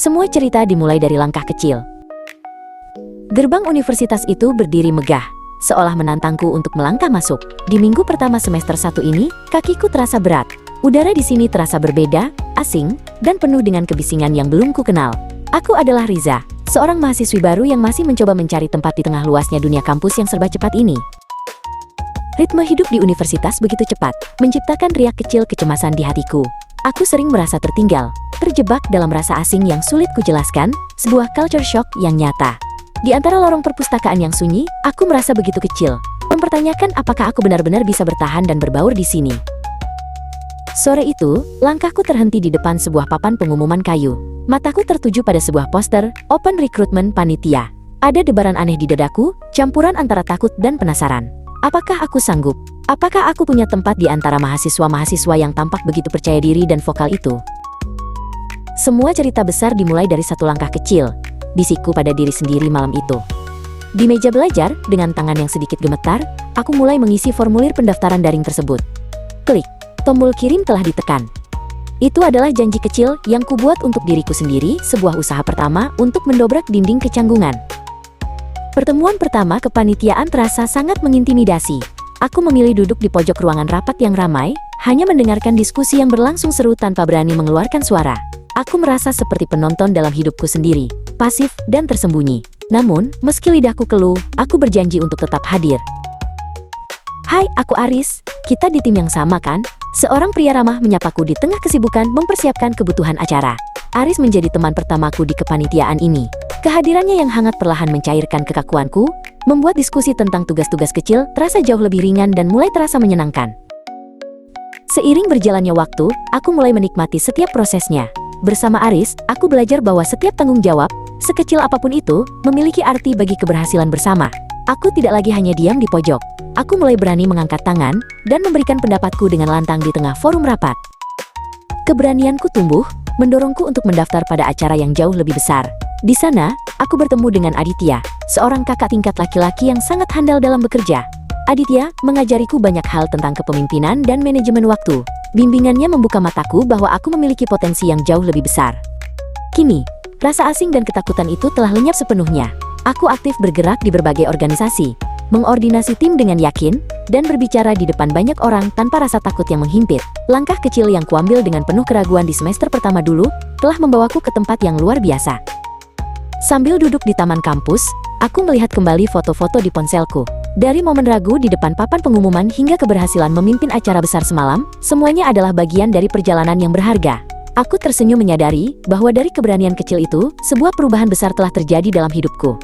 Semua cerita dimulai dari langkah kecil. Gerbang universitas itu berdiri megah, seolah menantangku untuk melangkah masuk. Di minggu pertama semester 1 ini, kakiku terasa berat. Udara di sini terasa berbeda, asing, dan penuh dengan kebisingan yang belum ku kenal. Aku adalah Riza, seorang mahasiswi baru yang masih mencoba mencari tempat di tengah luasnya dunia kampus yang serba cepat ini. Ritme hidup di universitas begitu cepat, menciptakan riak kecil kecemasan di hatiku. Aku sering merasa tertinggal, terjebak dalam rasa asing yang sulit kujelaskan, sebuah culture shock yang nyata. Di antara lorong perpustakaan yang sunyi, aku merasa begitu kecil, mempertanyakan apakah aku benar-benar bisa bertahan dan berbaur di sini. Sore itu, langkahku terhenti di depan sebuah papan pengumuman kayu. Mataku tertuju pada sebuah poster, Open Recruitment Panitia. Ada debaran aneh di dadaku, campuran antara takut dan penasaran. Apakah aku sanggup? Apakah aku punya tempat di antara mahasiswa-mahasiswa yang tampak begitu percaya diri dan vokal itu? Semua cerita besar dimulai dari satu langkah kecil, bisikku pada diri sendiri malam itu. Di meja belajar, dengan tangan yang sedikit gemetar, aku mulai mengisi formulir pendaftaran daring tersebut. Klik, tombol kirim telah ditekan. Itu adalah janji kecil yang kubuat untuk diriku sendiri, sebuah usaha pertama untuk mendobrak dinding kecanggungan. Pertemuan pertama kepanitiaan terasa sangat mengintimidasi. Aku memilih duduk di pojok ruangan rapat yang ramai, hanya mendengarkan diskusi yang berlangsung seru tanpa berani mengeluarkan suara. Aku merasa seperti penonton dalam hidupku sendiri, pasif dan tersembunyi. Namun, meski lidahku keluh, aku berjanji untuk tetap hadir. Hai, aku Aris. Kita di tim yang sama kan? Seorang pria ramah menyapaku di tengah kesibukan mempersiapkan kebutuhan acara. Aris menjadi teman pertamaku di kepanitiaan ini. Kehadirannya yang hangat perlahan mencairkan kekakuanku, membuat diskusi tentang tugas-tugas kecil terasa jauh lebih ringan dan mulai terasa menyenangkan. Seiring berjalannya waktu, aku mulai menikmati setiap prosesnya. Bersama Aris, aku belajar bahwa setiap tanggung jawab, sekecil apapun itu, memiliki arti bagi keberhasilan bersama. Aku tidak lagi hanya diam di pojok. Aku mulai berani mengangkat tangan dan memberikan pendapatku dengan lantang di tengah forum rapat. Keberanianku tumbuh, mendorongku untuk mendaftar pada acara yang jauh lebih besar. Di sana, aku bertemu dengan Aditya, seorang kakak tingkat laki-laki yang sangat handal dalam bekerja. Aditya mengajariku banyak hal tentang kepemimpinan dan manajemen waktu. Bimbingannya membuka mataku bahwa aku memiliki potensi yang jauh lebih besar. Kini, rasa asing dan ketakutan itu telah lenyap sepenuhnya. Aku aktif bergerak di berbagai organisasi, mengordinasi tim dengan yakin, dan berbicara di depan banyak orang tanpa rasa takut yang menghimpit. Langkah kecil yang kuambil dengan penuh keraguan di semester pertama dulu, telah membawaku ke tempat yang luar biasa. Sambil duduk di taman kampus, aku melihat kembali foto-foto di ponselku. Dari momen ragu di depan papan pengumuman hingga keberhasilan memimpin acara besar semalam, semuanya adalah bagian dari perjalanan yang berharga. Aku tersenyum menyadari bahwa dari keberanian kecil itu, sebuah perubahan besar telah terjadi dalam hidupku.